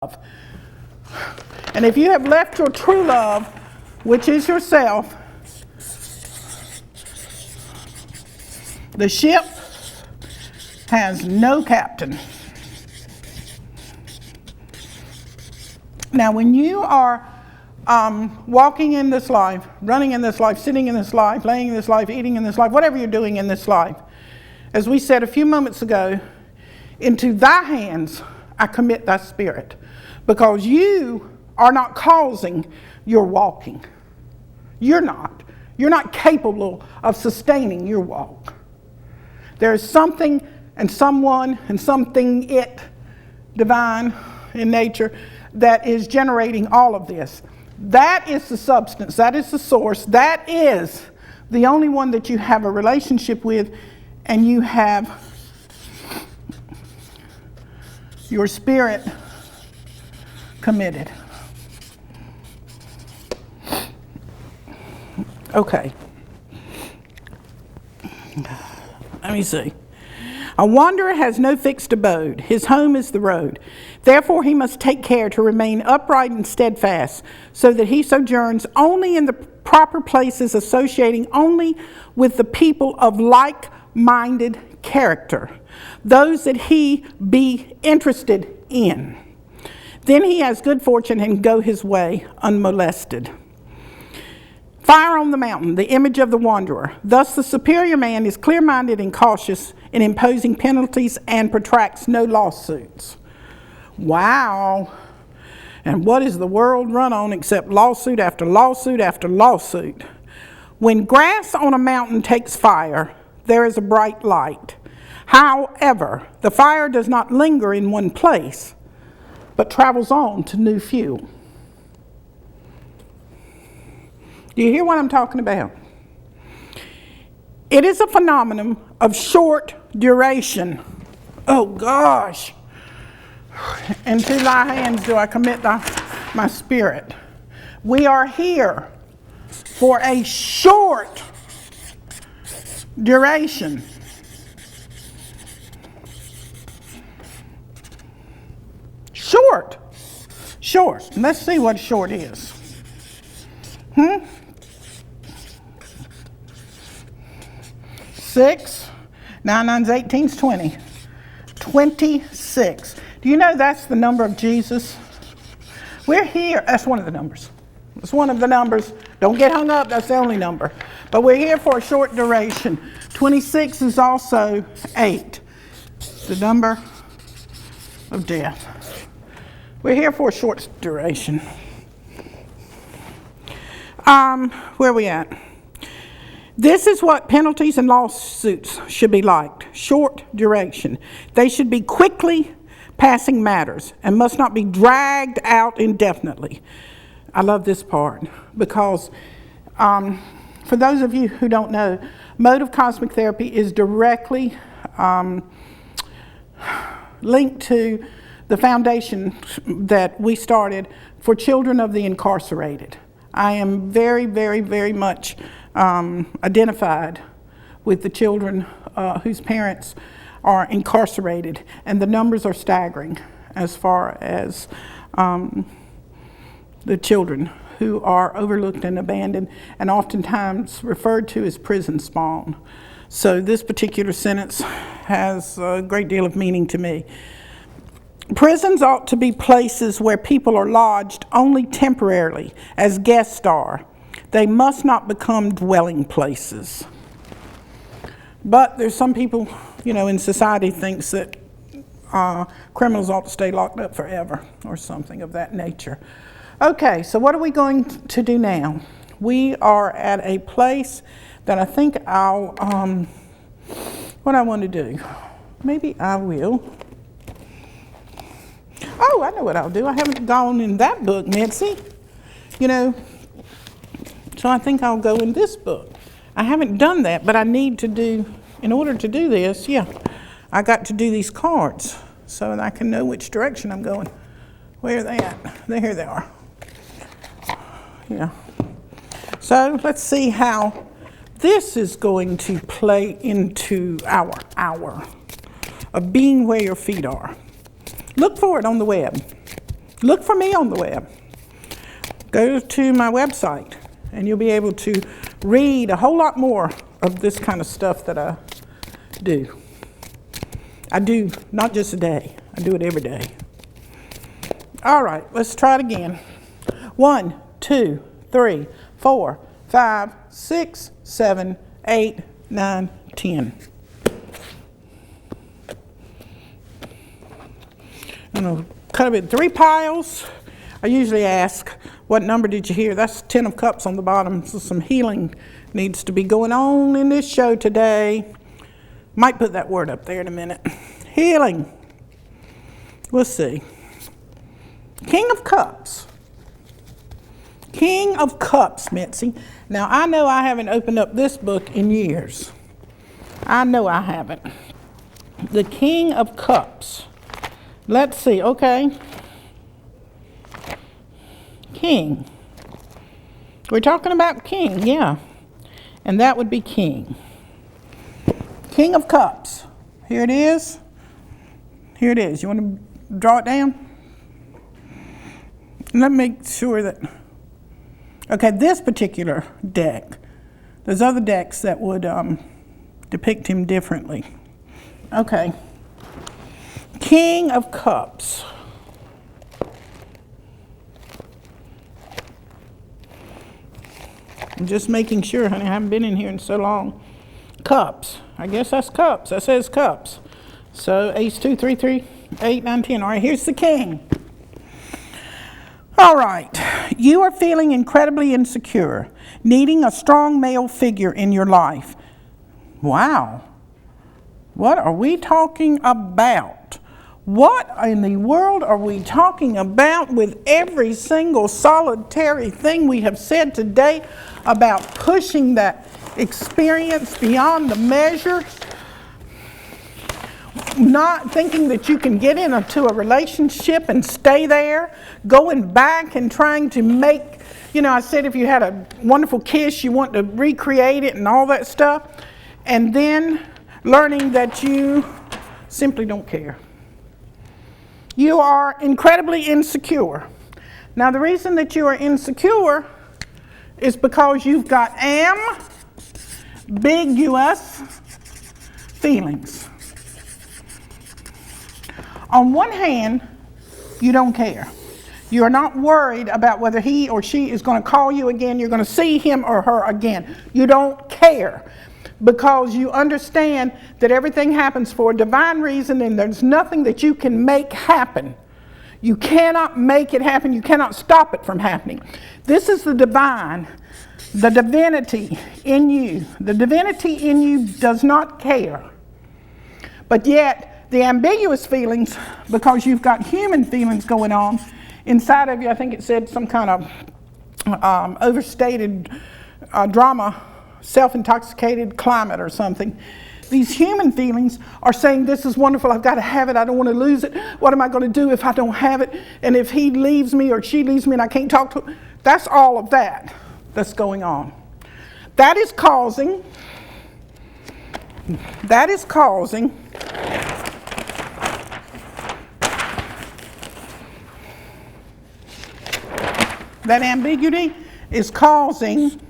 And if you have left your true love, which is yourself, the ship has no captain. Now, when you are walking in this life, running in this life, sitting in this life, laying in this life, eating in this life, whatever you're doing in this life, as we said a few moments ago, into thy hands I commit thy spirit, because you are not causing your walking. You're not. You're not capable of sustaining your walk. There is something and someone and something divine in nature, that is generating all of this. That is the substance. That is the source. That is the only one that you have a relationship with, and you have your spirit committed. Okay. Let me see. A wanderer has no fixed abode. His home is the road. Therefore he must take care to remain upright and steadfast, so that he sojourns only in the proper places, associating only with the people of like-minded character, those that he be interested in. Then he has good fortune and go his way unmolested. Fire on the mountain, the image of the wanderer. Thus the superior man is clear-minded and cautious in imposing penalties and protracts no lawsuits. Wow. And what is the world run on except lawsuit after lawsuit after lawsuit? When grass on a mountain takes fire, there is a bright light. However, the fire does not linger in one place, but travels on to new fuel. Do you hear what I'm talking about? It is a phenomenon of short duration. Oh gosh. Into thy hands do I commit my spirit. We are here for a short duration. Short. Let's see what short is. 6, 9 9's 18's 20. 26. Do you know that's the number of Jesus? We're here. That's one of the numbers. It's one of the numbers. Don't get hung up. That's the only number. But we're here for a short duration. 26 is also 8. The number of death. We're here for a short duration. Where are we at? This is what penalties and lawsuits should be like. Short duration. They should be quickly passing matters and must not be dragged out indefinitely. I love this part because for those of you who don't know, mode of cosmic therapy is directly linked to the foundation that we started for children of the incarcerated. I am very, very, very much identified with the children whose parents are incarcerated, and the numbers are staggering as far as the children who are overlooked and abandoned and oftentimes referred to as prison spawn. So this particular sentence has a great deal of meaning to me. Prisons ought to be places where people are lodged only temporarily, as guests are. They must not become dwelling places. But there's some people, in society thinks that criminals ought to stay locked up forever or something of that nature. Okay, so what are we going to do now? We are at a place that I think what I want to do. Maybe I will. Oh, I know what I'll do. I haven't gone in that book, Mitzi. So I think I'll go in this book. I haven't done that, but I need to do, in order to do this, I got to do these cards so that I can know which direction I'm going. Where are they at? Here they are. Yeah. So let's see how this is going to play into our hour of being where your feet are. Look for it on the web. Look for me on the web. Go to my website, and you'll be able to read a whole lot more of this kind of stuff that I do. I do not just a day, I do it every day. All right, let's try it again. 1, 2, 3, 4, 5, 6, 7, 8, 9, 10. I'm going to cut it in 3 piles. I usually ask, what number did you hear? That's 10 of cups on the bottom, so some healing needs to be going on in this show today. Might put that word up there in a minute. Healing. We'll see. King of Cups. King of Cups, Mitzi. Now, I know I haven't opened up this book in years. I know I haven't. The King of Cups. Let's see, okay. King. We're talking about king, yeah. And that would be king. King of Cups. Here it is. Here it is. You want to draw it down? Let me make sure that... Okay, this particular deck. There's other decks that would depict him differently. Okay. King of Cups. I'm just making sure, honey. I haven't been in here in so long. Cups. I guess that's cups. That says cups. So ace 2, 3, 3, 8, 9, 10. All right, here's the king. All right. You are feeling incredibly insecure, needing a strong male figure in your life. Wow. What are we talking about? What in the world are we talking about with every single solitary thing we have said today about pushing that experience beyond the measure? Not thinking that you can get into a relationship and stay there, going back and trying to make, I said if you had a wonderful kiss, you want to recreate it and all that stuff, and then learning that you simply don't care. You are incredibly insecure. Now, the reason that you are insecure is because you've got ambiguous feelings. On one hand, you don't care. You are not worried about whether he or she is going to call you again, you're going to see him or her again. You don't care because you understand that everything happens for a divine reason and there's nothing that you can make happen. You cannot make it happen. You cannot stop it from happening. This is the divine, the divinity in you. The divinity in you does not care. But yet, the ambiguous feelings, because you've got human feelings going on inside of you, I think it said some kind of overstated drama, self-intoxicated climate or something. These human feelings are saying, this is wonderful, I've got to have it, I don't want to lose it. What am I going to do if I don't have it? And if he leaves me or she leaves me and I can't talk to him? That's all of that that's going on. That is causing that ambiguity is causing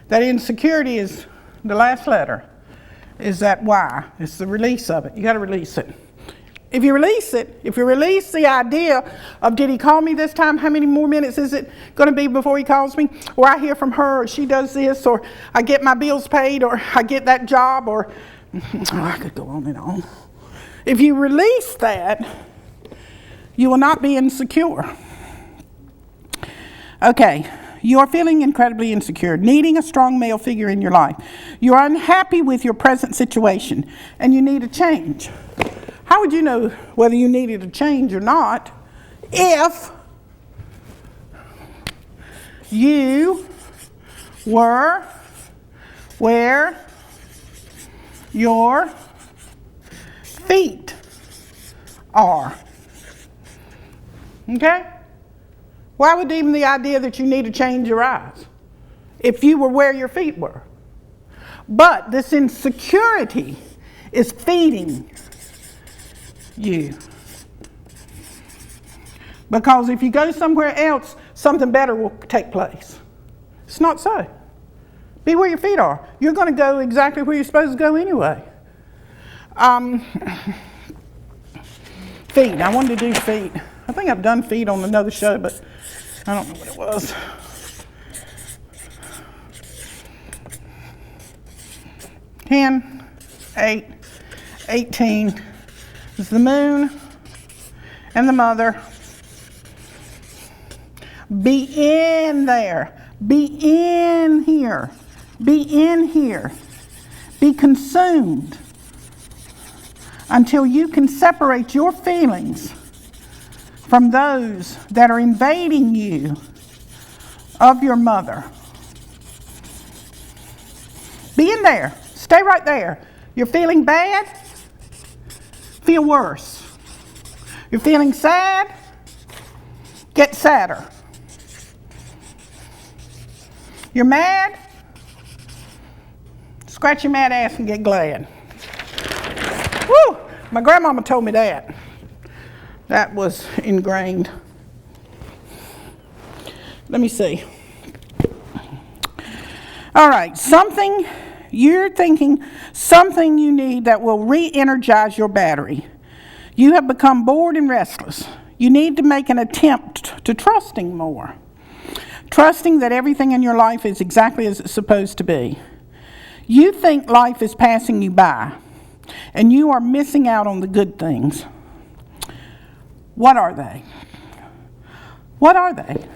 that insecurity is the last letter, is that Y. It's the release of it. You got to release it. If you release it, if you release the idea of did he call me this time, how many more minutes is it going to be before he calls me, or I hear from her, or she does this, or I get my bills paid, or I get that job, or I could go on and on. If you release that, you will not be insecure. Okay. You are feeling incredibly insecure, needing a strong male figure in your life. You are unhappy with your present situation, and you need a change. How would you know whether you needed a change or not if you were where your feet are? Okay? Why would even the idea that you need to change your eyes if you were where your feet were? But this insecurity is feeding you. Because if you go somewhere else, something better will take place. It's not so. Be where your feet are. You're going to go exactly where you're supposed to go anyway. Feet. I wanted to do feet. I think I've done feet on another show, but I don't know what it was. Ten, 8, 18 is the moon and the mother. Be in there. Be in here. Be in here. Be consumed until you can separate your feelings from those that are invading you of your mother. Be in there. Stay right there. You're feeling bad? Feel worse. You're feeling sad? Get sadder. You're mad? Scratch your mad ass and get glad. Woo! My grandmama told me that. That was ingrained. Let me see. All right, something you're thinking, something you need that will re-energize your battery. You have become bored and restless. You need to make an attempt to trusting more. Trusting that everything in your life is exactly as it's supposed to be. You think life is passing you by, and you are missing out on the good things. What are they? What are they?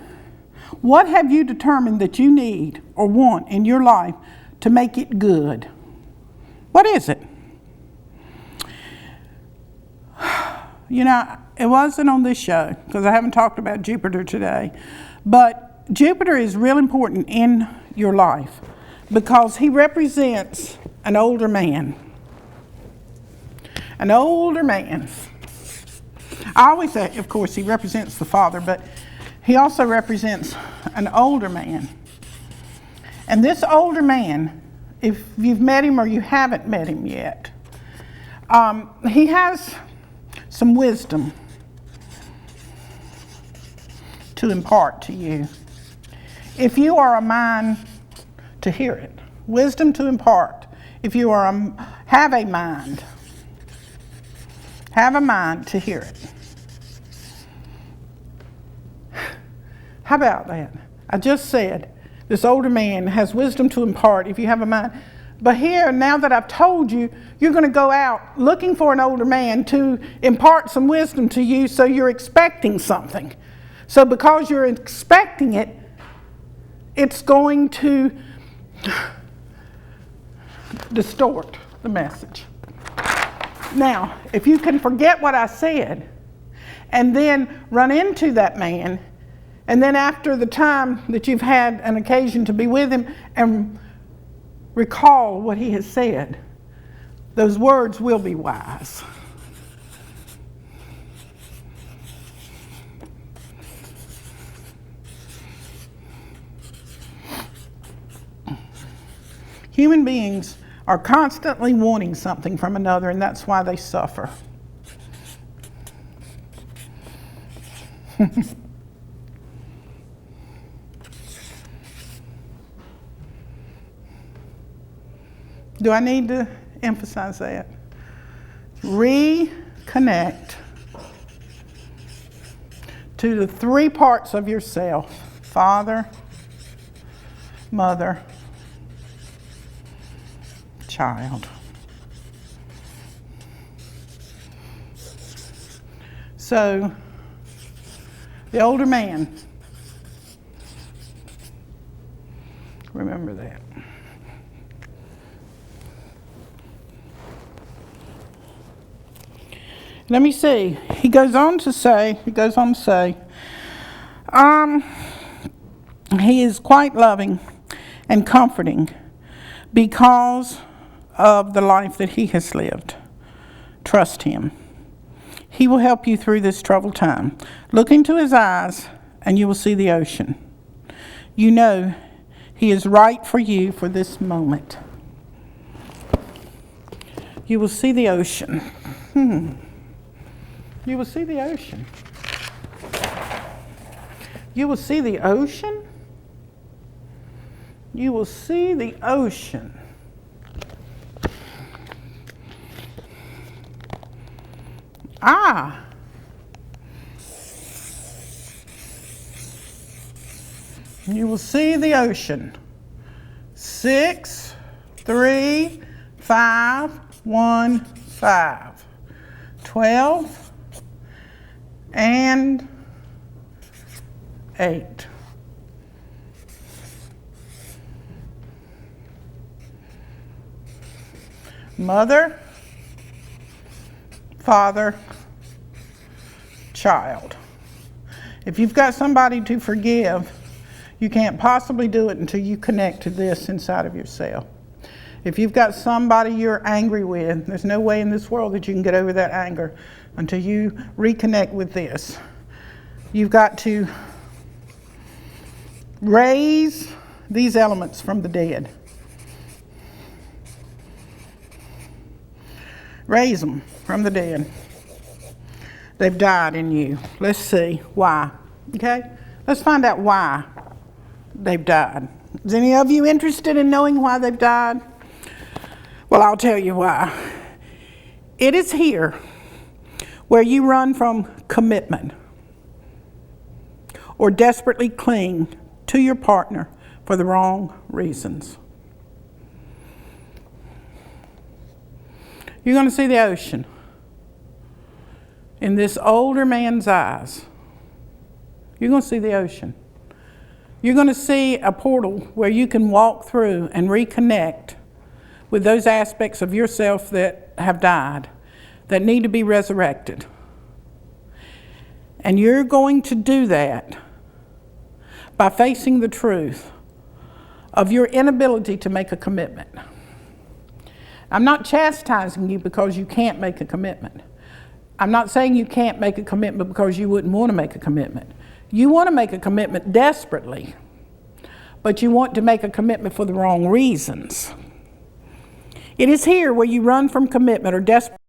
What have you determined that you need or want in your life to make it good? What is it? You know, it wasn't on this show, because I haven't talked about Jupiter today, but Jupiter is real important in your life because he represents an older man. An older man. I always say, of course, he represents the father, but he also represents an older man. And this older man, if you've met him or you haven't met him yet, he has some wisdom to impart to you. If you are a mind to hear it, wisdom to impart. If you are have a mind to hear it. How about that? I just said this older man has wisdom to impart if you have a mind. But here, now that I've told you, you're going to go out looking for an older man to impart some wisdom to you, so you're expecting something. So because you're expecting it, it's going to distort the message. Now, if you can forget what I said and then run into that man, and then after the time that you've had an occasion to be with him and recall what he has said, those words will be wise. Human beings are constantly wanting something from another, and that's why they suffer. Do I need to emphasize that? Reconnect to the three parts of yourself: father, mother, child. So, the older man, remember that. Let me see. He goes on to say, he is quite loving and comforting because of the life that he has lived. Trust him. He will help you through this troubled time. Look into his eyes, and you will see the ocean. You know he is right for you for this moment. You will see the ocean. You will see the ocean. You will see the ocean. You will see the ocean. Ah. You will see the ocean. 6, 3, 5, 1, 5. 12 and 8. Mother, father, child. If you've got somebody to forgive, you can't possibly do it until you connect to this inside of yourself. If you've got somebody you're angry with, there's no way in this world that you can get over that anger until you reconnect with this. You've got to raise these elements from the dead. Raise them from the dead. They've died in you. Let's see why. Okay? Let's find out why they've died. Is any of you interested in knowing why they've died? Well, I'll tell you why. It is here where you run from commitment or desperately cling to your partner for the wrong reasons. You're going to see the ocean in this older man's eyes. You're going to see the ocean. You're going to see a portal where you can walk through and reconnect with those aspects of yourself that have died, that need to be resurrected. And you're going to do that by facing the truth of your inability to make a commitment. I'm not chastising you because you can't make a commitment. I'm not saying you can't make a commitment because you wouldn't want to make a commitment. You want to make a commitment desperately, but you want to make a commitment for the wrong reasons. It is here where you run from commitment or desperate